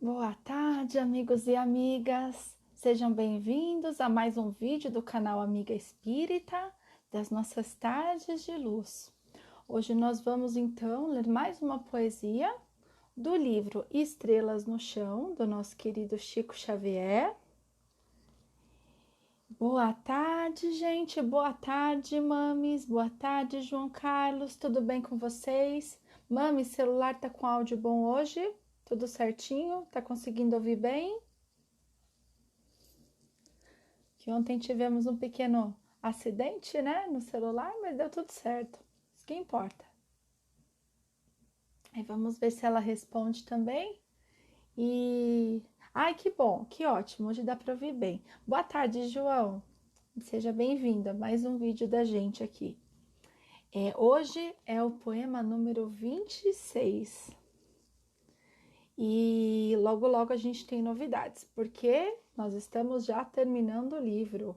Boa tarde, amigos e amigas. Sejam bem-vindos a mais um vídeo do canal Amiga Espírita das nossas tardes de luz. Hoje nós vamos então ler mais uma poesia do livro Estrelas no Chão, do nosso querido Chico Xavier. Boa tarde, gente. Boa tarde, mames. Boa tarde, João Carlos. Tudo bem com vocês? Mami, celular tá com áudio bom hoje? Tudo certinho? Tá conseguindo ouvir bem? Que ontem tivemos um pequeno acidente, né, no celular, mas deu tudo certo. Isso que importa. Aí vamos ver se ela responde também. E ai, que bom, que ótimo. Hoje dá para ouvir bem. Boa tarde, João. Seja bem-vindo a mais um vídeo da gente aqui. Hoje é o poema número 26. E logo logo a gente tem novidades, porque nós estamos já terminando o livro.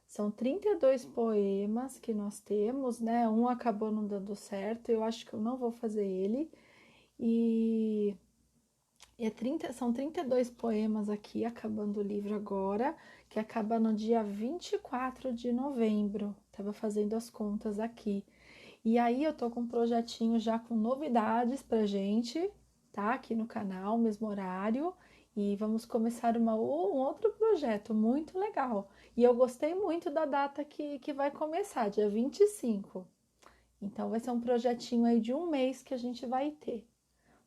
São 32 poemas que nós temos, né? Um acabou não dando certo, eu acho que eu não vou fazer ele. E são 32 poemas aqui, acabando o livro agora, que acaba no dia 24 de novembro. Tava fazendo as contas aqui. E aí eu tô com um projetinho já com novidades pra gente, tá? Aqui no canal, mesmo horário. E vamos começar um outro projeto muito legal. E eu gostei muito da data que vai começar, dia 25. Então vai ser um projetinho aí de um mês que a gente vai ter.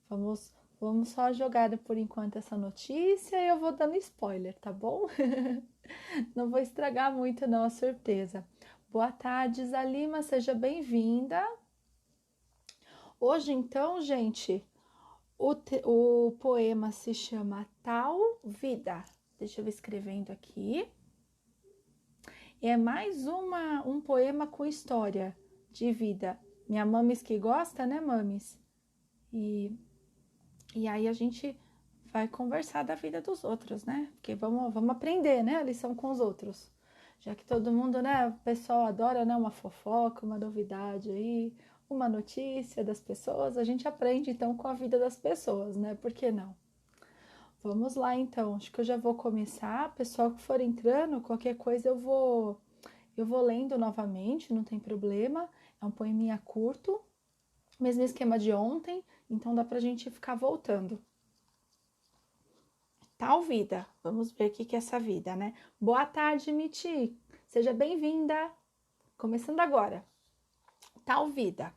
Vamos só jogar por enquanto essa notícia e eu vou dando spoiler, tá bom? Não vou estragar muito não a surpresa. Boa tarde, Zalima, seja bem-vinda. Hoje, então, gente, o poema se chama Tal Vida. Deixa eu ir escrevendo aqui. É mais um poema com história de vida. Minha mames que gosta, né, mames? E aí a gente vai conversar da vida dos outros, né? Porque vamos aprender, né, a lição com os outros. Já que todo mundo, né, o pessoal adora, né, uma fofoca, uma novidade aí, uma notícia das pessoas, a gente aprende então com a vida das pessoas, né? Por que não? Vamos lá então. Acho que eu já vou começar. Pessoal que for entrando, qualquer coisa eu vou lendo novamente, não tem problema. É um poeminha curto, mesmo esquema de ontem, então dá pra gente ficar voltando. Tal vida. Vamos ver o que é essa vida, né? Boa tarde, Miti. Seja bem-vinda. Começando agora. Tal vida.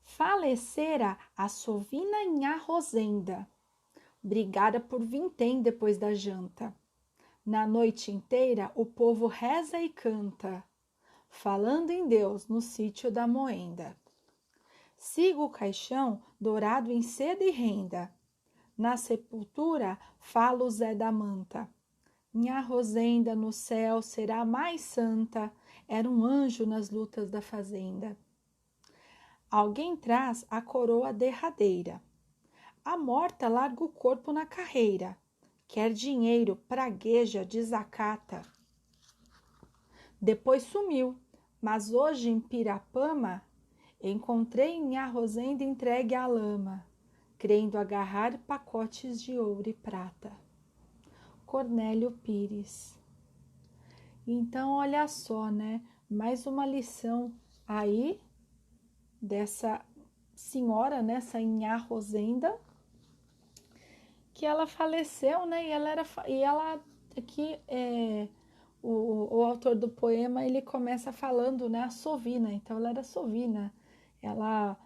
Falecera a sovina Nhá Rosenda, brigada por vintém depois da janta. Na noite inteira o povo reza e canta, falando em Deus no sítio da moenda. Sigo o caixão dourado em seda e renda. Na sepultura fala o Zé da Manta. Minha Rosenda no céu será mais santa, era um anjo nas lutas da fazenda. Alguém traz a coroa derradeira. A morta larga o corpo na carreira. Quer dinheiro, pragueja, desacata. Depois sumiu, mas hoje em Pirapama encontrei minha Rosenda entregue à lama, crendo agarrar pacotes de ouro e prata. Cornélio Pires. Então, olha só, né? Mais uma lição aí dessa senhora, né? Essa Inhá Rosenda, que ela faleceu, né? E ela aqui o autor do poema ele começa falando, né? A sovina. Então, ela era sovina. Ela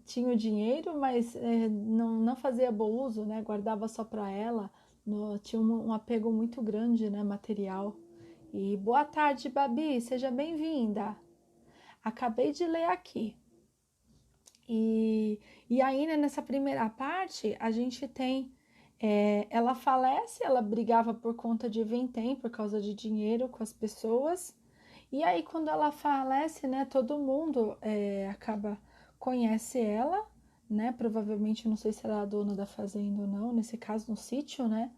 tinha o dinheiro, mas não fazia bom uso, né? Guardava só para ela. Tinha um apego muito grande, né? Material. E boa tarde, Babi, seja bem-vinda. Acabei de ler aqui. E ainda nessa primeira parte, a gente tem. Ela falece, ela brigava por conta de vintém, por causa de dinheiro com as pessoas. E aí, quando ela falece, né, todo mundo conhece ela, né? Provavelmente, não sei se ela é a dona da fazenda ou não, nesse caso, no sítio, né?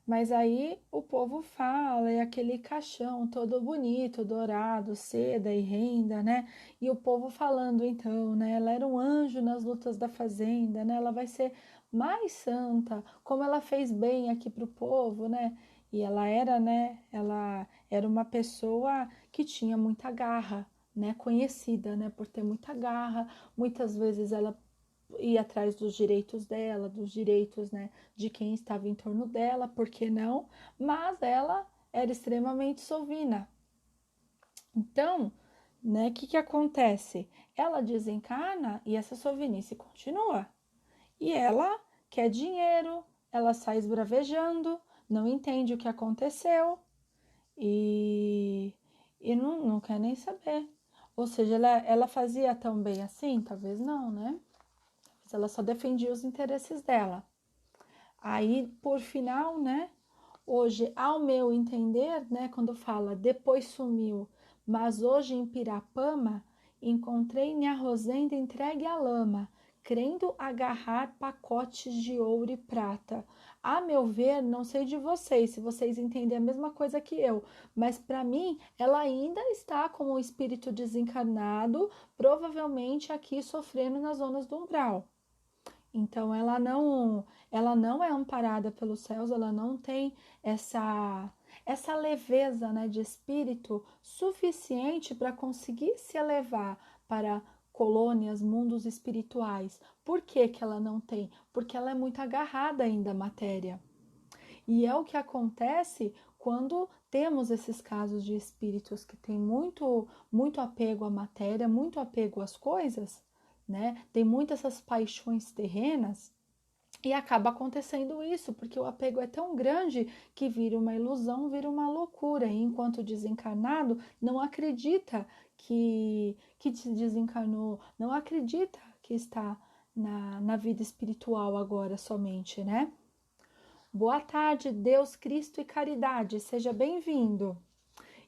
Mas aí o povo fala, é aquele caixão todo bonito, dourado, seda e renda, né? E o povo falando, então, né? Ela era um anjo nas lutas da fazenda, né? Ela vai ser mais santa, como ela fez bem aqui para o povo, né? E ela era, né? Ela era uma pessoa que tinha muita garra, né? Conhecida, né? Por ter muita garra. Muitas vezes ela ir atrás dos direitos dela, dos direitos, né, de quem estava em torno dela, por que não? Mas ela era extremamente sovina. Então, né, o que acontece? Ela desencarna e essa sovinice continua. E ela quer dinheiro, ela sai esbravejando, não entende o que aconteceu e, e não quer nem saber. Ou seja, ela fazia tão bem assim? Talvez não, né? Ela só defendia os interesses dela. Aí, por final, né? Hoje, ao meu entender, né? Quando fala depois sumiu, mas hoje em Pirapama encontrei minha Rosenda entregue à lama, crendo agarrar pacotes de ouro e prata. A meu ver, não sei de vocês, se vocês entendem a mesma coisa que eu, mas para mim, ela ainda está como um espírito desencarnado, provavelmente aqui sofrendo nas zonas do umbral. Então ela não é amparada pelos céus, ela não tem essa leveza, né, de espírito suficiente para conseguir se elevar para colônias, mundos espirituais. Por que que ela não tem? Porque ela é muito agarrada ainda à matéria. E é o que acontece quando temos esses casos de espíritos que têm muito apego à matéria, muito apego às coisas, né? Tem muitas essas paixões terrenas e acaba acontecendo isso, porque o apego é tão grande que vira uma ilusão, vira uma loucura. E enquanto desencarnado, não acredita que se desencarnou, não acredita que está na vida espiritual agora somente, né? Boa tarde, Deus, Cristo e caridade, seja bem-vindo.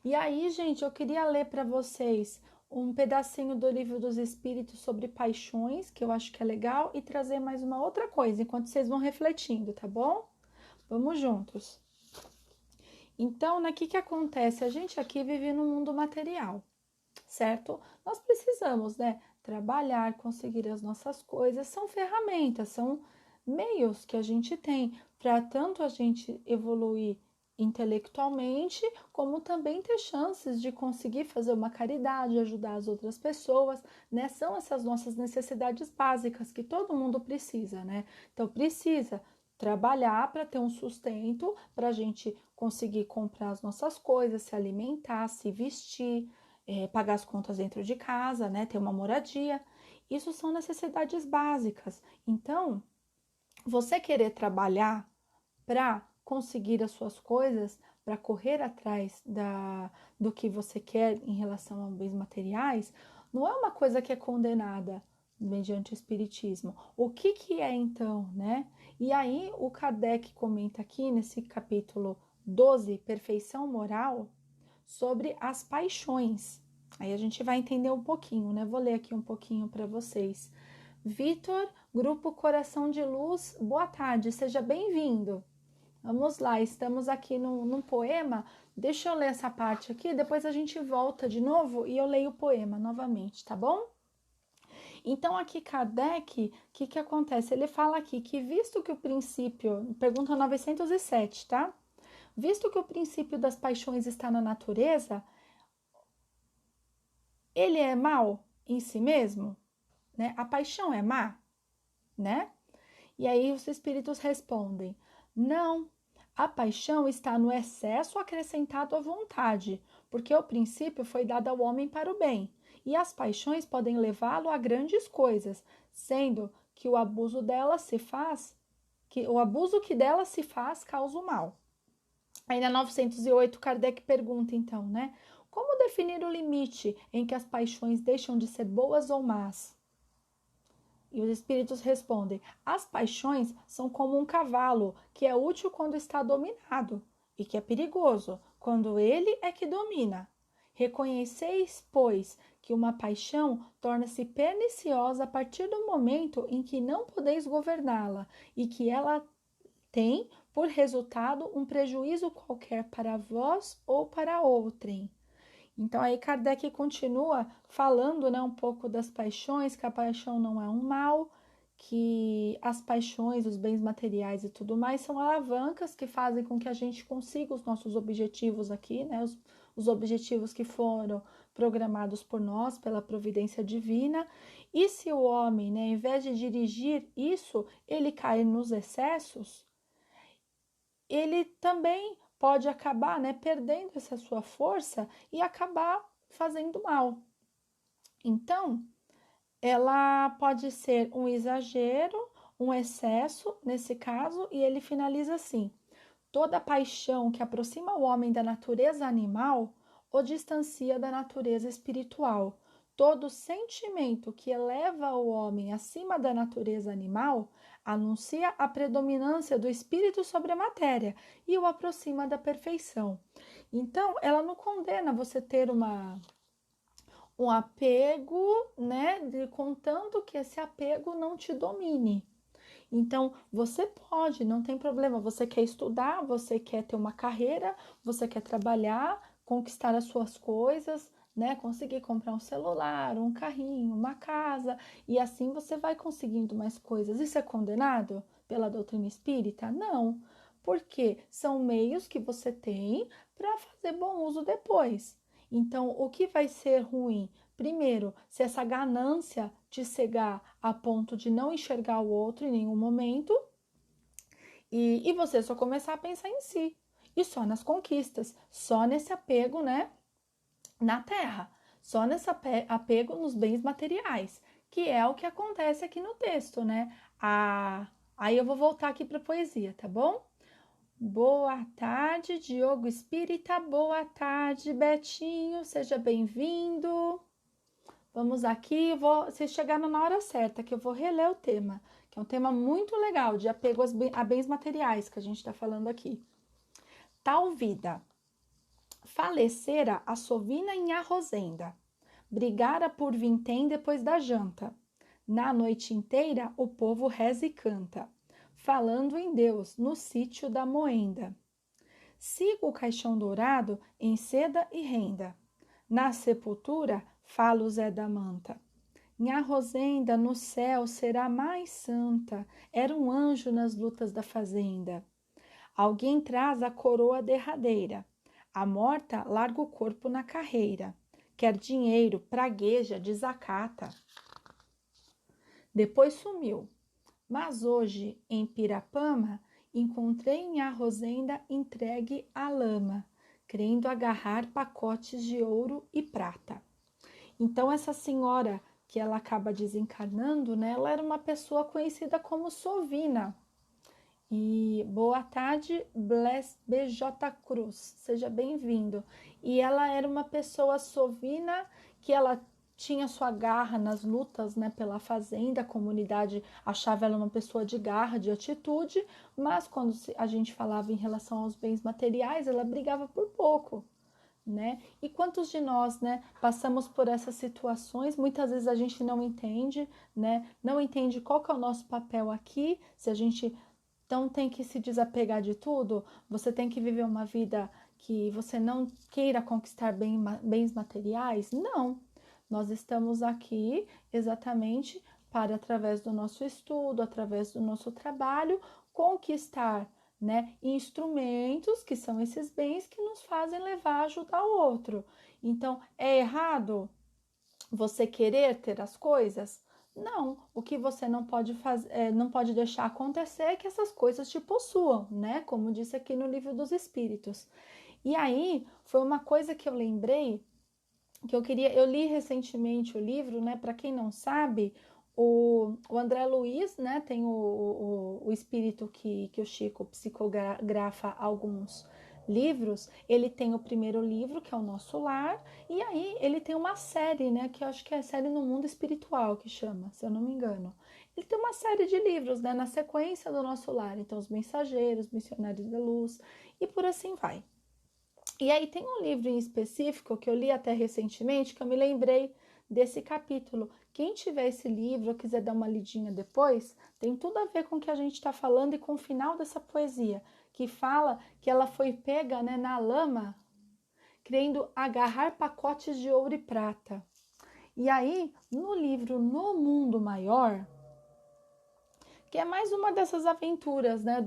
E aí, gente, eu queria ler para vocês um pedacinho do Livro dos Espíritos sobre paixões, que eu acho que é legal, e trazer mais uma outra coisa, enquanto vocês vão refletindo, tá bom? Vamos juntos. Então, né, o que acontece? A gente aqui vive no mundo material, certo? Nós precisamos, né, trabalhar, conseguir as nossas coisas, são ferramentas, são meios que a gente tem para tanto a gente evoluir intelectualmente, como também ter chances de conseguir fazer uma caridade, ajudar as outras pessoas, né? São essas nossas necessidades básicas que todo mundo precisa, né? Então precisa trabalhar para ter um sustento, para a gente conseguir comprar as nossas coisas, se alimentar, se vestir, pagar as contas dentro de casa, né? Ter uma moradia. Isso são necessidades básicas. Então, você querer trabalhar para conseguir as suas coisas, para correr atrás do que você quer em relação a bens materiais, não é uma coisa que é condenada mediante o espiritismo. O que é então, né? E aí o Kardec comenta aqui nesse capítulo 12, Perfeição Moral, sobre as paixões. Aí a gente vai entender um pouquinho, né? Vou ler aqui um pouquinho para vocês. Vitor, Grupo Coração de Luz, boa tarde, seja bem-vindo. Vamos lá, estamos aqui num poema. Deixa eu ler essa parte aqui, depois a gente volta de novo e eu leio o poema novamente, tá bom? Então, aqui Kardec, o que acontece? Ele fala aqui que, visto que o princípio, pergunta 907, tá? Visto que o princípio das paixões está na natureza, ele é mau em si mesmo, né? A paixão é má, né? E aí os espíritos respondem: não, a paixão está no excesso acrescentado à vontade, porque o princípio foi dado ao homem para o bem, e as paixões podem levá-lo a grandes coisas, sendo que o abuso dela se faz, que o abuso que dela se faz causa o mal. Aí na 908, Kardec pergunta então, né? Como definir o limite em que as paixões deixam de ser boas ou más? E os espíritos respondem: as paixões são como um cavalo, que é útil quando está dominado, e que é perigoso quando ele é que domina. Reconheceis, pois, que uma paixão torna-se perniciosa a partir do momento em que não podeis governá-la, e que ela tem por resultado um prejuízo qualquer para vós ou para outrem. Então, aí Kardec continua falando, né, um pouco das paixões, que a paixão não é um mal, que as paixões, os bens materiais e tudo mais são alavancas que fazem com que a gente consiga os nossos objetivos aqui, né, os objetivos que foram programados por nós, pela providência divina. E se o homem, né, ao invés de dirigir isso, ele cai nos excessos, ele também pode acabar, né, perdendo essa sua força e acabar fazendo mal. Então, ela pode ser um exagero, um excesso, nesse caso, e ele finaliza assim: toda paixão que aproxima o homem da natureza animal o distancia da natureza espiritual. Todo sentimento que eleva o homem acima da natureza animal anuncia a predominância do espírito sobre a matéria e o aproxima da perfeição. Então, ela não condena você ter um apego, né, contanto que esse apego não te domine. Então, você pode, não tem problema, você quer estudar, você quer ter uma carreira, você quer trabalhar, conquistar as suas coisas, né? Conseguir comprar um celular, um carrinho, uma casa, e assim você vai conseguindo mais coisas. Isso é condenado pela doutrina espírita? Não, porque são meios que você tem para fazer bom uso depois. Então, o que vai ser ruim? Primeiro, se essa ganância te cegar a ponto de não enxergar o outro em nenhum momento e você só começar a pensar em si e só nas conquistas, só nesse apego, né, na terra, só nesse apego nos bens materiais, que é o que acontece aqui no texto, né? Aí eu vou voltar aqui para a poesia, tá bom? Boa tarde, Diogo Espírita. Boa tarde, Betinho. Seja bem-vindo. Vamos aqui, vocês chegaram na hora certa, que eu vou reler o tema, que é um tema muito legal, de apego a bens materiais, que a gente está falando aqui. Tal vida. Falecera a sovina em arrozenda, brigara por vintém depois da janta. Na noite inteira o povo reza e canta, falando em Deus no sítio da moenda. Sigo o caixão dourado em seda e renda. Na sepultura fala o Zé da Manta. Minha Rosenda no céu será mais santa. Era um anjo nas lutas da fazenda. Alguém traz a coroa derradeira. A morta larga o corpo na carreira. Quer dinheiro, pragueja, desacata. Depois sumiu. Mas hoje, em Pirapama, encontrei minha Rosenda entregue à lama, querendo agarrar pacotes de ouro e prata. Então, essa senhora que ela acaba desencarnando, né, ela era uma pessoa conhecida como Sovina. E boa tarde, Bless BJ Cruz, seja bem-vindo. E ela era uma pessoa sovina que ela tinha sua garra nas lutas, né, pela fazenda, a comunidade achava ela uma pessoa de garra, de atitude, mas quando a gente falava em relação aos bens materiais, ela brigava por pouco, né? E quantos de nós, né, passamos por essas situações? Muitas vezes a gente não entende, né? Não entende qual que é o nosso papel aqui, se a gente então tem que se desapegar de tudo, você tem que viver uma vida que você não queira conquistar bens materiais? Não. Nós estamos aqui exatamente para, através do nosso estudo, através do nosso trabalho, conquistar, né, instrumentos que são esses bens que nos fazem levar a ajudar o outro. Então, é errado você querer ter as coisas? Não, o que você não pode fazer, não pode deixar acontecer é que essas coisas te possuam, né? Como disse aqui no Livro dos Espíritos. E aí, foi uma coisa que eu lembrei, que eu li recentemente o livro, né? Para quem não sabe, o André Luiz, né? Tem o espírito que o Chico psicografa alguns livros. Ele tem o primeiro livro, que é o Nosso Lar, e aí ele tem uma série, né? Que eu acho que é a série No Mundo Espiritual, que chama, se eu não me engano. Ele tem uma série de livros, né? Na sequência do Nosso Lar. Então, Os Mensageiros, Missionários da Luz, e por assim vai. E aí tem um livro em específico que eu li até recentemente, que eu me lembrei desse capítulo. Quem tiver esse livro ou quiser dar uma lidinha depois, tem tudo a ver com o que a gente está falando e com o final dessa poesia, que fala que ela foi pega, né, na lama, querendo agarrar pacotes de ouro e prata. E aí, no livro No Mundo Maior, que é mais uma dessas aventuras, né,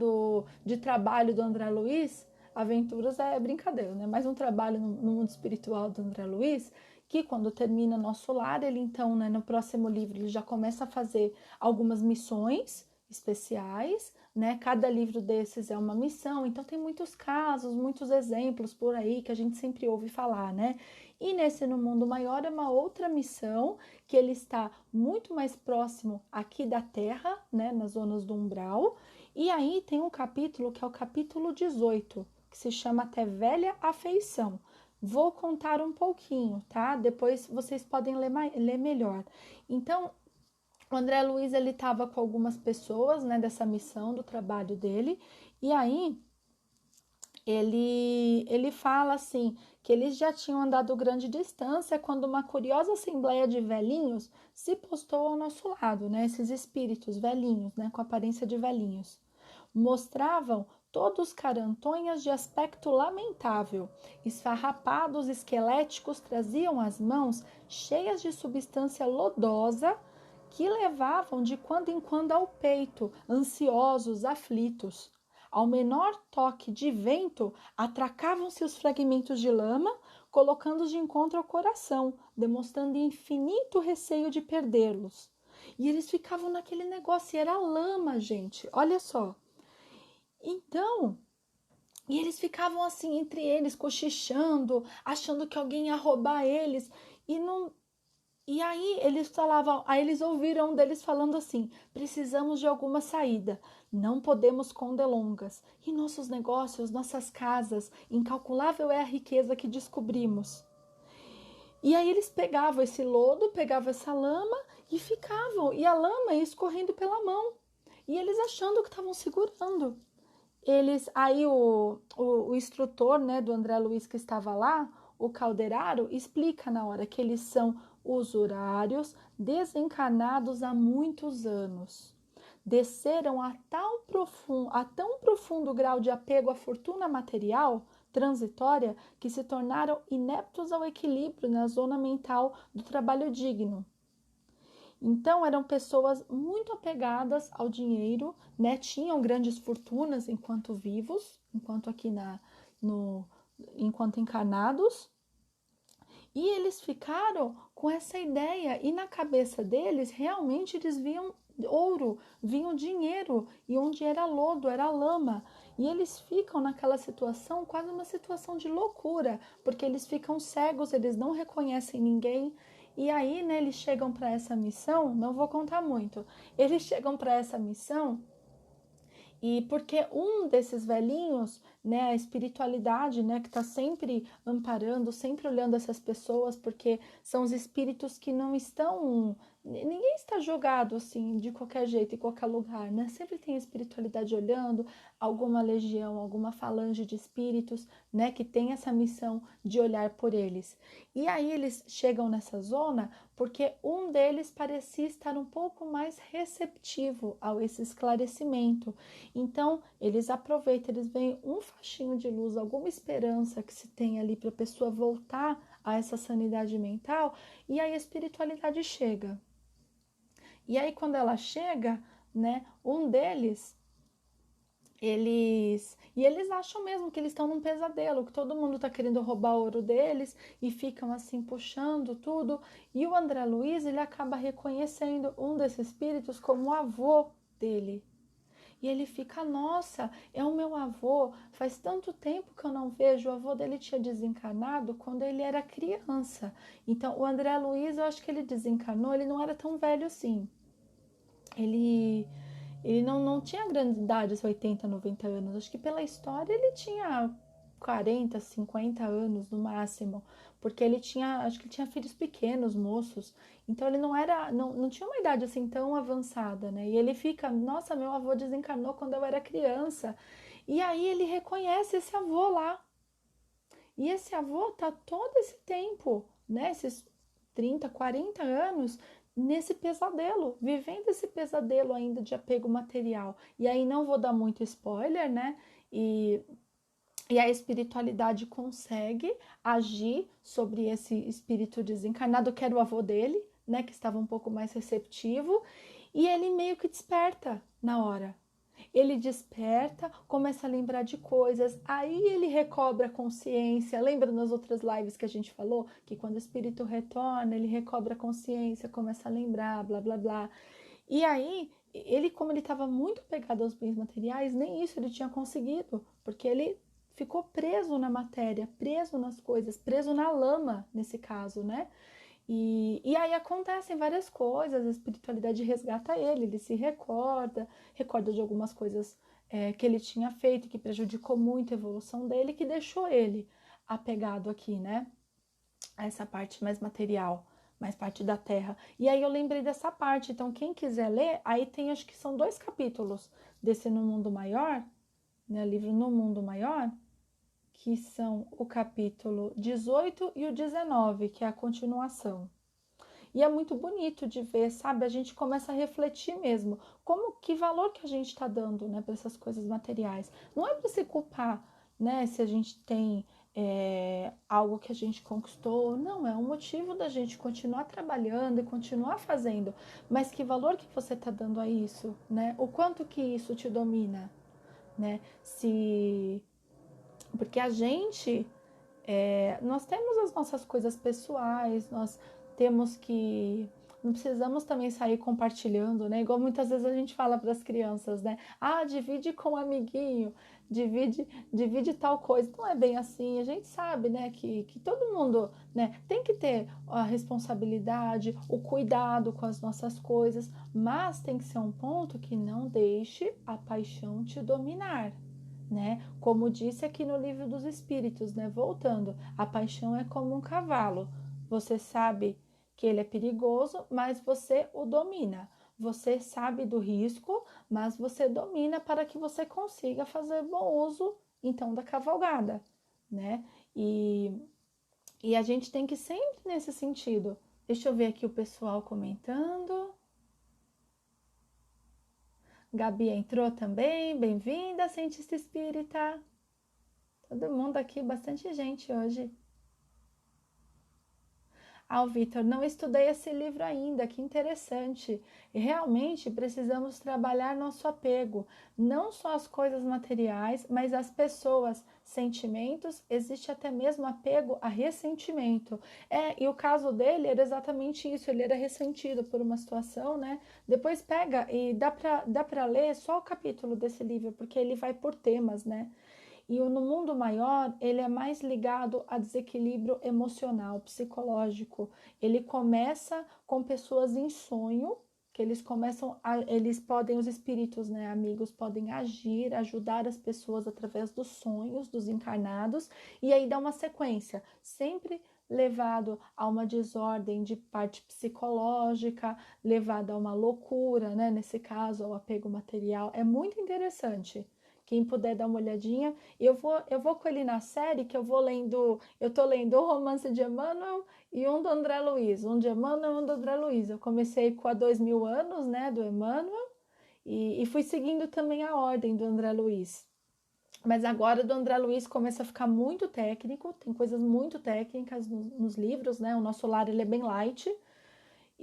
de trabalho do André Luiz, aventuras é brincadeira, né, mais um trabalho no mundo espiritual do André Luiz, que quando termina Nosso Lar, ele então, né, no próximo livro, ele já começa a fazer algumas missões especiais, né, cada livro desses é uma missão, então tem muitos casos, muitos exemplos por aí que a gente sempre ouve falar, né, e nesse No Mundo Maior é uma outra missão, que ele está muito mais próximo aqui da Terra, né, nas zonas do umbral, e aí tem um capítulo que é o capítulo 18, que se chama Até Velha Afeição. Vou contar um pouquinho, tá? Depois vocês podem ler melhor. Então, o André Luiz, ele estava com algumas pessoas, né, dessa missão, do trabalho dele, e aí ele fala assim, que eles já tinham andado grande distância quando uma curiosa assembleia de velhinhos se postou ao nosso lado, né, esses espíritos velhinhos, né, com aparência de velhinhos. Mostravam todos carantonhas de aspecto lamentável, esfarrapados, esqueléticos, traziam as mãos cheias de substância lodosa que levavam de quando em quando ao peito, ansiosos, aflitos. Ao menor toque de vento, atracavam-se os fragmentos de lama, colocando-os de encontro ao coração, demonstrando infinito receio de perdê-los. E eles ficavam naquele negócio, e era lama, gente, olha só. Então, e eles ficavam assim entre eles, cochichando, achando que alguém ia roubar eles, e não. E aí eles falavam, aí eles ouviram um deles falando assim: precisamos de alguma saída, não podemos com delongas. E nossos negócios, nossas casas, incalculável é a riqueza que descobrimos. E aí eles pegavam esse lodo, pegavam essa lama e ficavam, e a lama ia escorrendo pela mão. E eles achando que estavam segurando. Aí o instrutor, né, do André Luiz que estava lá, o Calderaro, explica na hora que eles são usurários desencarnados há muitos anos. Desceram a tão profundo grau de apego à fortuna material transitória que se tornaram ineptos ao equilíbrio na zona mental do trabalho digno. Então, eram pessoas muito apegadas ao dinheiro, né? Tinham grandes fortunas enquanto vivos, enquanto enquanto encarnados, e eles ficaram com essa ideia, e na cabeça deles, realmente eles viam ouro, viam dinheiro, e onde era lodo, era lama. E eles ficam naquela situação, quase uma situação de loucura, porque eles ficam cegos, eles não reconhecem ninguém. E aí, né, eles chegam para essa missão, não vou contar muito, eles chegam para essa missão e porque um desses velhinhos, né, a espiritualidade, né, que está sempre amparando, sempre olhando essas pessoas, porque são os espíritos que não estão. Ninguém está jogado assim, de qualquer jeito, em qualquer lugar, né? Sempre tem a espiritualidade olhando, alguma legião, alguma falange de espíritos, né, que tem essa missão de olhar por eles. E aí eles chegam nessa zona porque um deles parecia estar um pouco mais receptivo a esse esclarecimento. Então, eles aproveitam, eles veem um fachinho de luz, alguma esperança que se tem ali para a pessoa voltar a essa sanidade mental, e aí a espiritualidade chega. E aí, quando ela chega, né, um deles, eles acham mesmo que eles estão num pesadelo, que todo mundo está querendo roubar o ouro deles e ficam assim puxando tudo. E o André Luiz, ele acaba reconhecendo um desses espíritos como o avô dele. E ele fica, nossa, é o meu avô, faz tanto tempo que eu não vejo, o avô dele tinha desencarnado quando ele era criança. Então, o André Luiz, eu acho que ele desencarnou, ele não era tão velho assim. Ele não tinha grande idade, 80, 90 anos. Acho que pela história ele tinha 40, 50 anos no máximo. Porque ele tinha, acho que ele tinha filhos pequenos, moços. Então ele não tinha uma idade assim tão avançada, né? E ele fica, nossa, meu avô desencarnou quando eu era criança. E aí ele reconhece esse avô lá. E esse avô tá todo esse tempo, né? Esses 30, 40 anos nesse pesadelo, vivendo esse pesadelo ainda de apego material. E aí não vou dar muito spoiler, né? e e a espiritualidade consegue agir sobre esse espírito desencarnado, que era o avô dele, né, que estava um pouco mais receptivo, e ele meio que desperta na hora. Ele desperta, começa a lembrar de coisas, aí ele recobra a consciência. Lembra nas outras lives que a gente falou que quando o espírito retorna, ele recobra a consciência, começa a lembrar, blá blá blá. E aí, ele, como ele estava muito pegado aos bens materiais, nem isso ele tinha conseguido, porque ele ficou preso na matéria, preso nas coisas, preso na lama, nesse caso, né? E aí acontecem várias coisas, a espiritualidade resgata ele se recorda de algumas coisas que ele tinha feito, que prejudicou muito a evolução dele, que deixou ele apegado aqui, né? A essa parte mais material, mais parte da terra. E aí eu lembrei dessa parte, então quem quiser ler, aí tem, acho que são 2 capítulos desse No Mundo Maior, né? Livro No Mundo Maior, que são o capítulo 18 e o 19, que é a continuação. E é muito bonito de ver, sabe? A gente começa a refletir mesmo, que valor que a gente está dando, né, para essas coisas materiais. Não é para se culpar, né, se a gente tem algo que a gente conquistou, não, é um motivo da gente continuar trabalhando e continuar fazendo, mas que valor que você está dando a isso, né? O quanto que isso te domina, né? Porque a gente, nós temos as nossas coisas pessoais, nós temos que. Não precisamos também sair compartilhando, né? Igual muitas vezes a gente fala para as crianças, né? Ah, divide com um amiguinho, divide tal coisa. Não é bem assim. A gente sabe, né, que todo mundo, né, tem que ter a responsabilidade, o cuidado com as nossas coisas, mas tem que ser um ponto que não deixe a paixão te dominar, né? Como disse aqui no Livro dos Espíritos, né? Voltando, a paixão é como um cavalo. Você sabe que ele é perigoso, mas você o domina. Você sabe do risco, mas você domina para que você consiga fazer bom uso, então, da cavalgada, né? E a gente tem que sempre nesse sentido. Deixa eu ver aqui o pessoal comentando. Gabi entrou também, bem-vinda, cientista espírita. Todo mundo aqui, bastante gente hoje. Ah, Vitor, não estudei esse livro ainda, que interessante. E realmente precisamos trabalhar nosso apego, não só às coisas materiais, mas às pessoas, sentimentos, existe até mesmo apego a ressentimento. E o caso dele era exatamente isso, ele era ressentido por uma situação, né? Depois pega e dá para ler só o capítulo desse livro, porque ele vai por temas, né? E no mundo maior, ele é mais ligado a desequilíbrio emocional, psicológico. Ele começa com pessoas em sonho, que eles podem, os espíritos, né, amigos, podem agir, ajudar as pessoas através dos sonhos dos encarnados, e aí dá uma sequência, sempre levado a uma desordem de parte psicológica, levado a uma loucura, né, nesse caso, ao apego material. É muito interessante. Quem puder dar uma olhadinha, eu vou com ele na série, que eu tô lendo o romance de Emmanuel e um do André Luiz, um de Emmanuel e um do André Luiz. Eu comecei com a 2000 anos, né, do Emmanuel, e fui seguindo também a ordem do André Luiz. Mas agora do André Luiz começa a ficar muito técnico, tem coisas muito técnicas nos livros, né? O Nosso Lar, ele é bem light,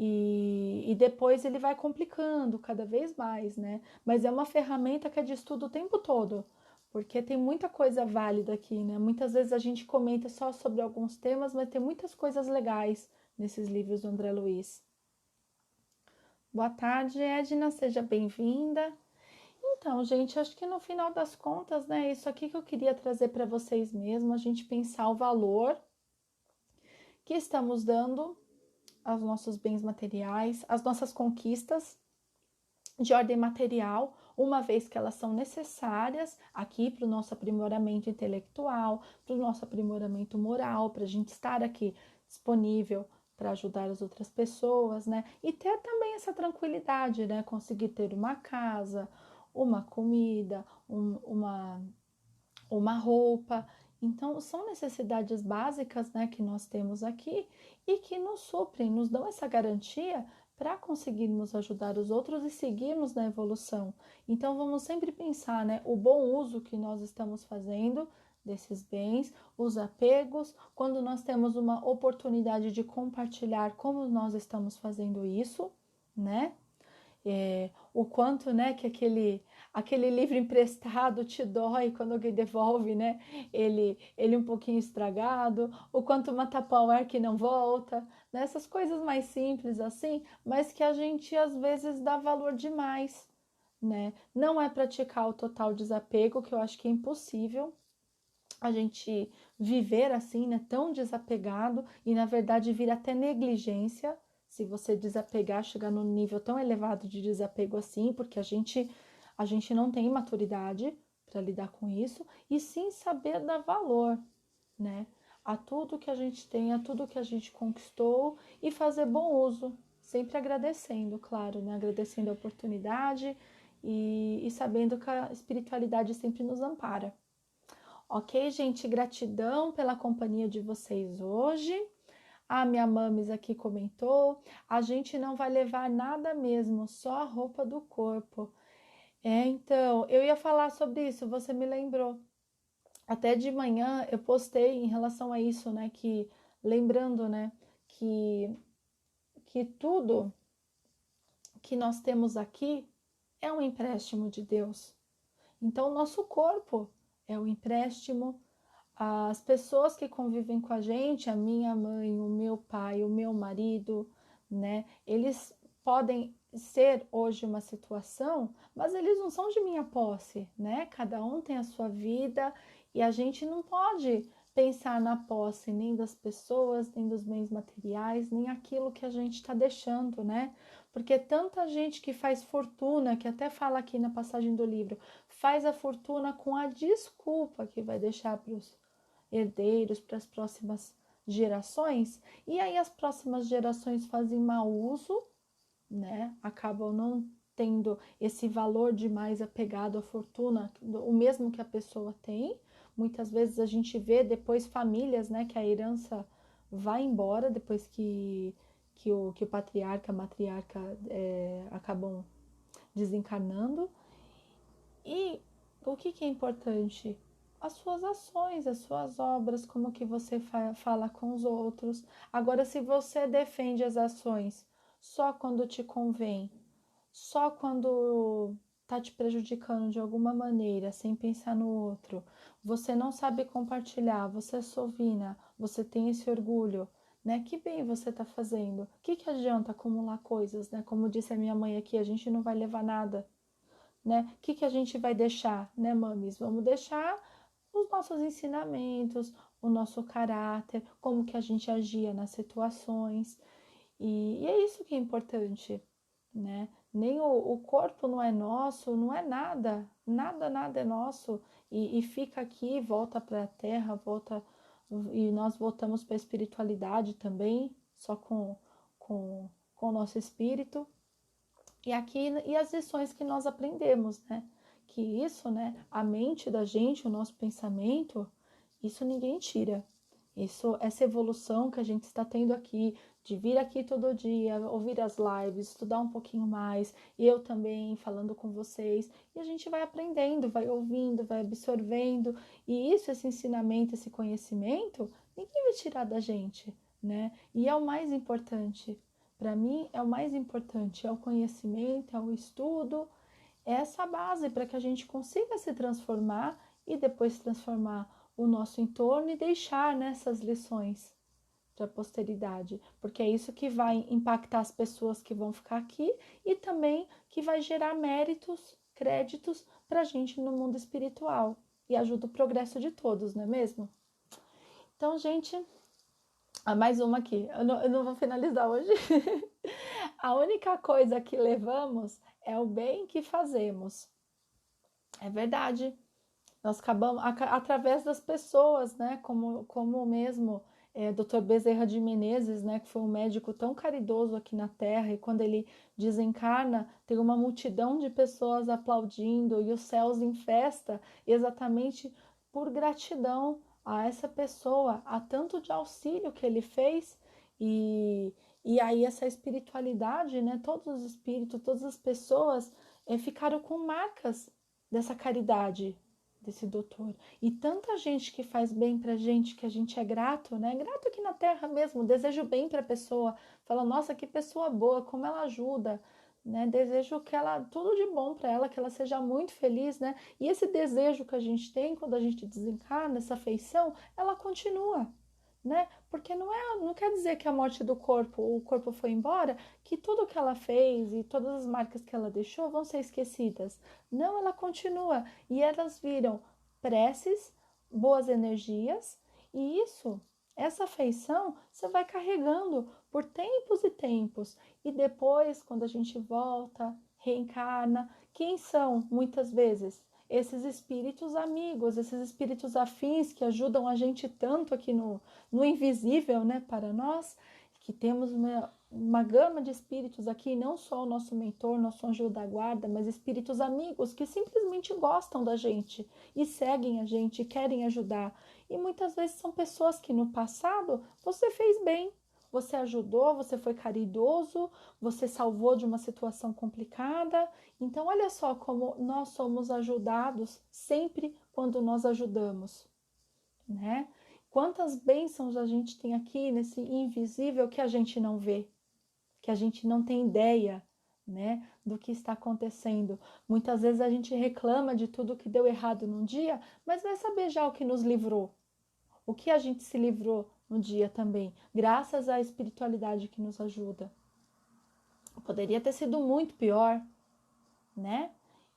e depois ele vai complicando cada vez mais, né? Mas é uma ferramenta que é de estudo o tempo todo, porque tem muita coisa válida aqui, né? Muitas vezes a gente comenta só sobre alguns temas, mas tem muitas coisas legais nesses livros do André Luiz. Boa tarde, Edna, seja bem-vinda. Então, gente, acho que no final das contas, né, isso aqui que eu queria trazer para vocês mesmo, a gente pensar o valor que estamos dando aos nossos bens materiais, às nossas conquistas de ordem material, uma vez que elas são necessárias aqui para o nosso aprimoramento intelectual, para o nosso aprimoramento moral, para a gente estar aqui disponível para ajudar as outras pessoas, né? E ter também essa tranquilidade, né? Conseguir ter uma casa, uma comida, uma roupa. Então, são necessidades básicas, né, que nós temos aqui e que nos suprem, nos dão essa garantia para conseguirmos ajudar os outros e seguirmos na evolução. Então, vamos sempre pensar, né, o bom uso que nós estamos fazendo desses bens, os apegos, quando nós temos uma oportunidade de compartilhar como nós estamos fazendo isso, né? O quanto, né, que aquele livro emprestado te dói quando alguém devolve, né, ele um pouquinho estragado, o quanto uma Tupperware que não volta, né, essas coisas mais simples assim, mas que a gente às vezes dá valor demais, né? Não é praticar o total desapego, que eu acho que é impossível a gente viver assim, né, tão desapegado e na verdade vir até negligência, se você desapegar, chegar num nível tão elevado de desapego assim, porque a gente não tem maturidade para lidar com isso, e sim saber dar valor, né, a tudo que a gente tem, a tudo que a gente conquistou e fazer bom uso, sempre agradecendo, claro, né, agradecendo a oportunidade e sabendo que a espiritualidade sempre nos ampara. Ok, gente? Gratidão pela companhia de vocês hoje. A minha mames aqui comentou: a gente não vai levar nada mesmo, só a roupa do corpo. Então, eu ia falar sobre isso, você me lembrou. Até de manhã eu postei em relação a isso, né? Que lembrando, né? Que tudo que nós temos aqui é um empréstimo de Deus. Então, o nosso corpo é o empréstimo. As pessoas que convivem com a gente, a minha mãe, o meu pai, o meu marido, né? Eles podem ser hoje uma situação, mas eles não são de minha posse, né? Cada um tem a sua vida e a gente não pode pensar na posse nem das pessoas, nem dos bens materiais, nem aquilo que a gente está deixando, né? Porque tanta gente que faz fortuna, que até fala aqui na passagem do livro, faz a fortuna com a desculpa que vai deixar para os herdeiros, para as próximas gerações, e aí as próximas gerações fazem mau uso, né? Acabam não tendo esse valor demais apegado à fortuna, o mesmo que a pessoa tem. Muitas vezes a gente vê depois famílias, né, que a herança vai embora depois que o patriarca, a matriarca acabam desencarnando. E o que é importante? As suas ações, as suas obras, como que você fala com os outros. Agora, se você defende as ações só quando te convém, só quando tá te prejudicando de alguma maneira, sem pensar no outro, você não sabe compartilhar, você é sovina, você tem esse orgulho, né? Que bem você tá fazendo? O que adianta acumular coisas, né? Como disse a minha mãe aqui, a gente não vai levar nada, né? O que a gente vai deixar, né, mames? Vamos deixar os nossos ensinamentos, o nosso caráter, como que a gente agia nas situações. E é isso que é importante, né? Nem o corpo não é nosso, não é nada, nada é nosso. E fica aqui, volta para a terra, volta, e nós voltamos para a espiritualidade também, só com o nosso espírito. E aqui, e as lições que nós aprendemos, né? Que isso, né? A mente da gente, o nosso pensamento, isso ninguém tira. Isso, essa evolução que a gente está tendo aqui, de vir aqui todo dia, ouvir as lives, estudar um pouquinho mais, e eu também falando com vocês, e a gente vai aprendendo, vai ouvindo, vai absorvendo, e isso, esse ensinamento, esse conhecimento, ninguém vai tirar da gente, né? E é o mais importante. Para mim, é o mais importante, é o conhecimento, é o estudo, é essa base para que a gente consiga se transformar e depois transformar o nosso entorno e deixar nessas lições para a posteridade, porque é isso que vai impactar as pessoas que vão ficar aqui e também que vai gerar méritos, créditos para a gente no mundo espiritual e ajuda o progresso de todos, não é mesmo? Então, gente, mais uma aqui. Eu não vou finalizar hoje. A única coisa que levamos é o bem que fazemos. É verdade. Nós acabamos através das pessoas, né? Como mesmo Dr. Bezerra de Menezes, né? Que foi um médico tão caridoso aqui na Terra, e quando ele desencarna, tem uma multidão de pessoas aplaudindo e os céus em festa, exatamente por gratidão a essa pessoa, a tanto de auxílio que ele fez e, E aí essa espiritualidade, né, todos os espíritos, todas as pessoas ficaram com marcas dessa caridade desse doutor. E tanta gente que faz bem pra gente, que a gente é grato, né? Grato aqui na Terra mesmo, desejo bem pra pessoa, fala, nossa, que pessoa boa, como ela ajuda, né? Desejo que ela, tudo de bom para ela, que ela seja muito feliz, né? E esse desejo que a gente tem quando a gente desencarna, essa afeição, ela continua, né? Porque não quer dizer que a morte do corpo, o corpo foi embora, que tudo que ela fez e todas as marcas que ela deixou vão ser esquecidas. Não, ela continua e elas viram preces, boas energias e essa afeição, você vai carregando por tempos e tempos. E depois, quando a gente volta, reencarna, quem são muitas vezes? Esses espíritos amigos, esses espíritos afins que ajudam a gente tanto aqui no invisível, né, para nós, que temos uma gama de espíritos aqui, não só o nosso mentor, nosso anjo da guarda, mas espíritos amigos que simplesmente gostam da gente e seguem a gente, querem ajudar. E muitas vezes são pessoas que no passado você fez bem, você ajudou, você foi caridoso, você salvou de uma situação complicada. Então, olha só como nós somos ajudados sempre quando nós ajudamos, né? Quantas bênçãos a gente tem aqui nesse invisível que a gente não vê, que a gente não tem ideia, né, do que está acontecendo. Muitas vezes a gente reclama de tudo que deu errado num dia, mas vai saber já o que nos livrou, o que a gente se livrou no dia também, graças à espiritualidade que nos ajuda. Poderia ter sido muito pior, né?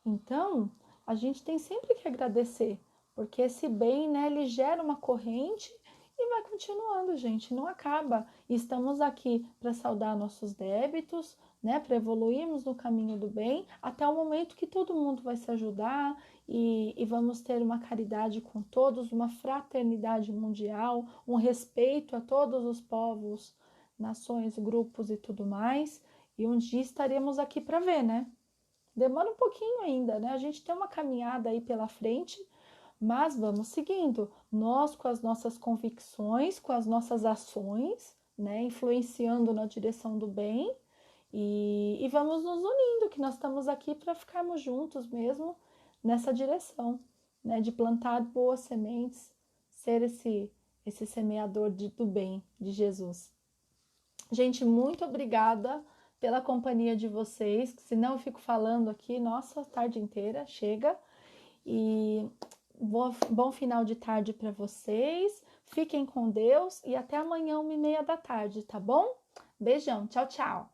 Então, a gente tem sempre que agradecer, porque esse bem, né, ele gera uma corrente e vai continuando, gente, não acaba. E estamos aqui para saldar nossos débitos, né, para evoluirmos no caminho do bem, até o momento que todo mundo vai se ajudar e vamos ter uma caridade com todos, uma fraternidade mundial, um respeito a todos os povos, nações, grupos e tudo mais. E um dia estaremos aqui para ver, né? Demora um pouquinho ainda, né? A gente tem uma caminhada aí pela frente, mas vamos seguindo. Nós, com as nossas convicções, com as nossas ações, né? Influenciando na direção do bem e vamos nos unindo, que nós estamos aqui para ficarmos juntos mesmo nessa direção, né? De plantar boas sementes, ser esse semeador do bem de Jesus. Gente, muito obrigada pela companhia de vocês, que senão eu fico falando aqui, nossa, a tarde inteira, chega. E bom final de tarde para vocês. Fiquem com Deus e até amanhã, 1h30 da tarde, tá bom? Beijão, tchau, tchau.